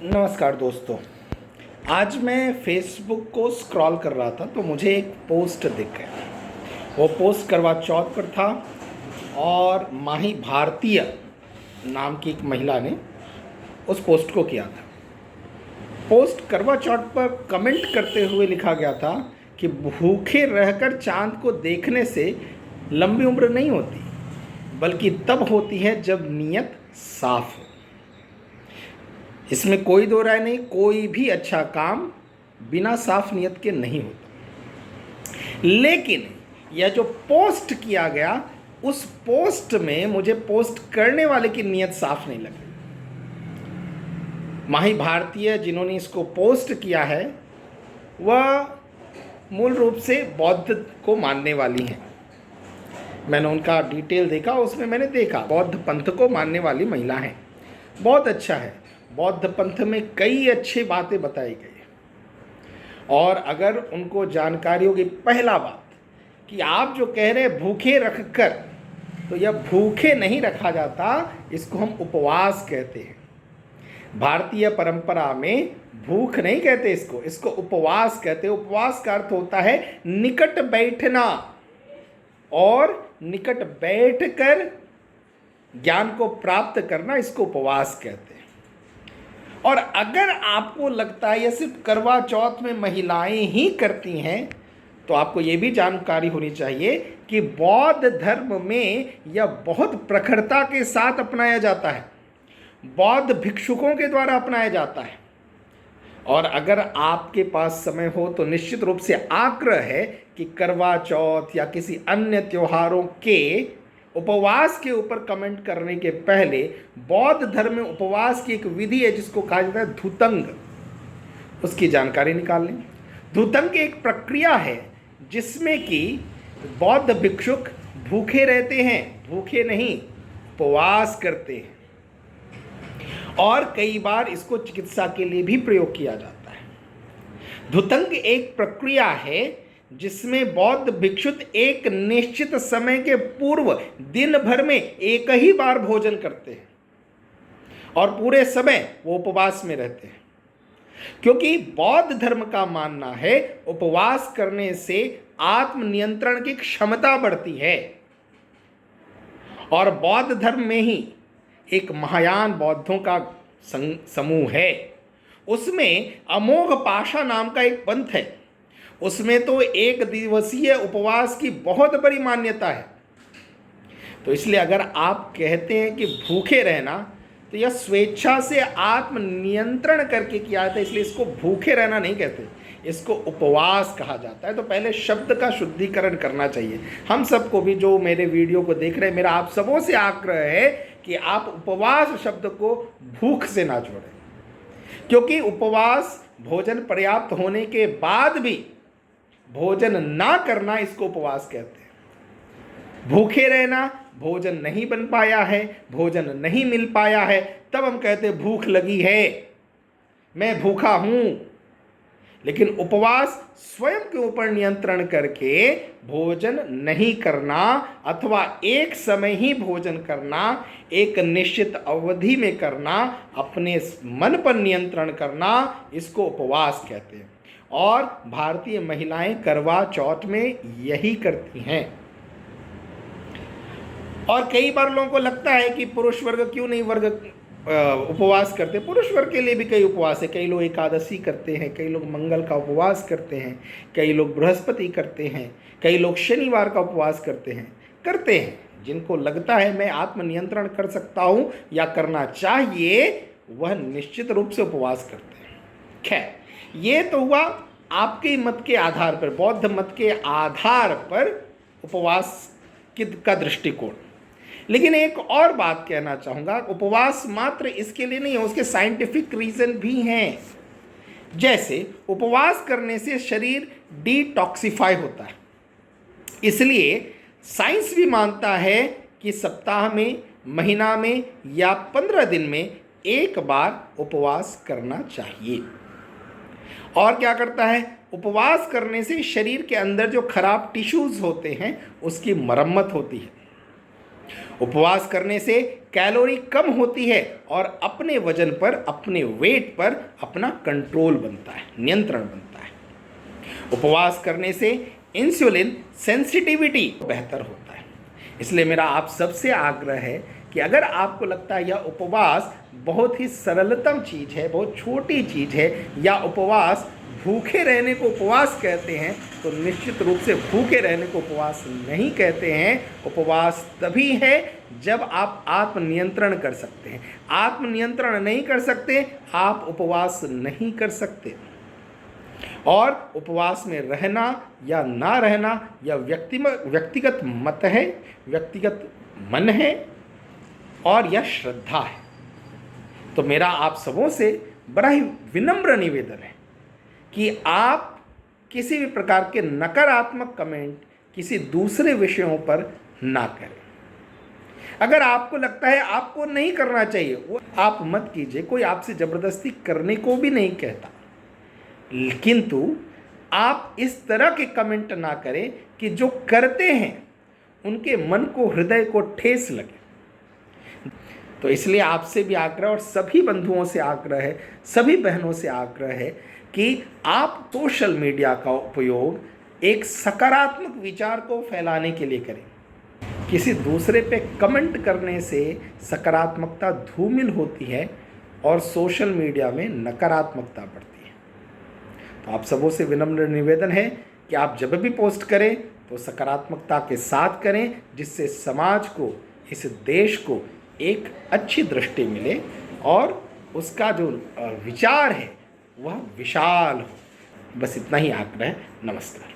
नमस्कार दोस्तों। आज मैं फेसबुक को स्क्रॉल कर रहा था तो मुझे एक पोस्ट दिख गया। वो पोस्ट करवा चौथ पर था और माही भारतीय नाम की एक महिला ने उस पोस्ट को किया था। पोस्ट करवा चौथ पर कमेंट करते हुए लिखा गया था कि भूखे रहकर चांद को देखने से लंबी उम्र नहीं होती, बल्कि तब होती है जब नीयत साफ हो। इसमें कोई दो राय नहीं, कोई भी अच्छा काम बिना साफ नियत के नहीं होता। लेकिन यह जो पोस्ट किया गया, उस पोस्ट में मुझे पोस्ट करने वाले की नियत साफ नहीं लगी। माही भारतीय जिन्होंने इसको पोस्ट किया है वह मूल रूप से बौद्ध को मानने वाली हैं। मैंने उनका डिटेल देखा, उसमें मैंने देखा बौद्ध पंथ को मानने वाली महिला हैं। बहुत अच्छा है। बौद्ध पंथ में कई अच्छी बातें बताई गई और अगर उनको जानकारी होगी, पहला बात कि आप जो कह रहे हैं भूखे रखकर, तो यह भूखे नहीं रखा जाता, इसको हम उपवास कहते हैं। भारतीय परंपरा में भूख नहीं कहते इसको उपवास कहते हैं। उपवास का अर्थ होता है निकट बैठना, और निकट बैठकर ज्ञान को प्राप्त करना, इसको उपवास कहते हैं। और अगर आपको लगता है यह सिर्फ करवा चौथ में महिलाएं ही करती हैं, तो आपको ये भी जानकारी होनी चाहिए कि बौद्ध धर्म में यह बहुत प्रखरता के साथ अपनाया जाता है, बौद्ध भिक्षुकों के द्वारा अपनाया जाता है। और अगर आपके पास समय हो तो निश्चित रूप से आग्रह है कि करवा चौथ या किसी अन्य त्योहारों के उपवास के ऊपर कमेंट करने के पहले बौद्ध धर्म में उपवास की एक विधि है जिसको कहा जाता है धुतंग, उसकी जानकारी निकाल लें। धुतंग एक प्रक्रिया है जिसमें कि बौद्ध भिक्षुक भूखे रहते हैं, भूखे नहीं, उपवास करते हैं। और कई बार इसको चिकित्सा के लिए भी प्रयोग किया जाता है। धुतंग एक प्रक्रिया है जिसमें बौद्ध भिक्षुक एक निश्चित समय के पूर्व दिन भर में एक ही बार भोजन करते हैं और पूरे समय वो उपवास में रहते हैं, क्योंकि बौद्ध धर्म का मानना है उपवास करने से आत्मनियंत्रण की क्षमता बढ़ती है। और बौद्ध धर्म में ही एक महायान बौद्धों का समूह है, उसमें अमोघ पाशा नाम का एक पंथ है। उसमें तो एक दिवसीय उपवास की बहुत बड़ी मान्यता है। तो इसलिए अगर आप कहते हैं कि भूखे रहना, तो यह स्वेच्छा से आत्मनियंत्रण करके किया जाता है, इसलिए इसको भूखे रहना नहीं कहते, इसको उपवास कहा जाता है। तो पहले शब्द का शुद्धिकरण करना चाहिए। हम सबको भी जो मेरे वीडियो को देख रहे हैं, मेरा आप सबों से आग्रह है कि आप उपवास शब्द को भूख से ना जोड़ें, क्योंकि उपवास भोजन पर्याप्त होने के बाद भी भोजन ना करना, इसको उपवास कहते हैं। भूखे रहना, भोजन नहीं बन पाया है, भोजन नहीं मिल पाया है, तब हम कहते हैं भूख लगी है, मैं भूखा हूं। लेकिन उपवास स्वयं के ऊपर नियंत्रण करके भोजन नहीं करना अथवा एक समय ही भोजन करना, एक निश्चित अवधि में करना, अपने मन पर नियंत्रण करना, इसको उपवास कहते हैं। और भारतीय महिलाएं करवा चौथ में यही करती हैं। और कई बार लोगों को लगता है कि पुरुष वर्ग क्यों नहीं उपवास करते। पुरुष वर्ग के लिए भी कई उपवास है। कई लोग एकादशी करते हैं, कई लोग मंगल का उपवास करते हैं, कई लोग बृहस्पति करते हैं, कई लोग शनिवार का उपवास करते हैं। जिनको लगता है मैं आत्मनियंत्रण कर सकता हूँ या करना चाहिए, वह निश्चित रूप से उपवास करते हैं। खैर, ये तो हुआ आपके मत के आधार पर, बौद्ध मत के आधार पर उपवास का दृष्टिकोण। लेकिन एक और बात कहना चाहूँगा, उपवास मात्र इसके लिए नहीं है, उसके साइंटिफिक रीज़न भी हैं। जैसे उपवास करने से शरीर डिटॉक्सिफाई होता है, इसलिए साइंस भी मानता है कि सप्ताह में, महीना में या 15 दिन में एक बार उपवास करना चाहिए। और क्या करता है, उपवास करने से शरीर के अंदर जो खराब टिश्यूज होते हैं उसकी मरम्मत होती है। उपवास करने से कैलोरी कम होती है और अपने वजन पर, अपने वेट पर अपना कंट्रोल बनता है, नियंत्रण बनता है। उपवास करने से इंसुलिन सेंसिटिविटी बेहतर होता है। इसलिए मेरा आप सबसे आग्रह है कि अगर आपको लगता है यह उपवास बहुत ही सरलतम चीज़ है, बहुत छोटी चीज़ है, या उपवास भूखे रहने को उपवास कहते हैं, तो निश्चित रूप से भूखे रहने को उपवास नहीं कहते हैं। उपवास तभी है जब आप आत्मनियंत्रण कर सकते हैं। आत्मनियंत्रण नहीं कर सकते, आप उपवास नहीं कर सकते। और उपवास में रहना या ना रहना यह व्यक्तिगत मत है, व्यक्तिगत मन है और यह श्रद्धा है। तो मेरा आप सबों से बड़ा ही विनम्र निवेदन है कि आप किसी भी प्रकार के नकारात्मक कमेंट किसी दूसरे विषयों पर ना करें। अगर आपको लगता है आपको नहीं करना चाहिए, वो आप मत कीजिए। कोई आपसे ज़बरदस्ती करने को भी नहीं कहता, किंतु आप इस तरह के कमेंट ना करें कि जो करते हैं उनके मन को, हृदय को ठेस लगे। तो इसलिए आपसे भी आग्रह और सभी बंधुओं से आग्रह है, सभी बहनों से आग्रह है कि आप सोशल मीडिया का उपयोग एक सकारात्मक विचार को फैलाने के लिए करें। किसी दूसरे पे कमेंट करने से सकारात्मकता धूमिल होती है और सोशल मीडिया में नकारात्मकता बढ़ती है। तो आप सबों से विनम्र निवेदन है कि आप जब भी पोस्ट करें तो सकारात्मकता के साथ करें, जिससे समाज को, इस देश को एक अच्छी दृष्टि मिले और उसका जो विचार है वह विशाल हो। बस इतना ही आग्रह है। नमस्कार।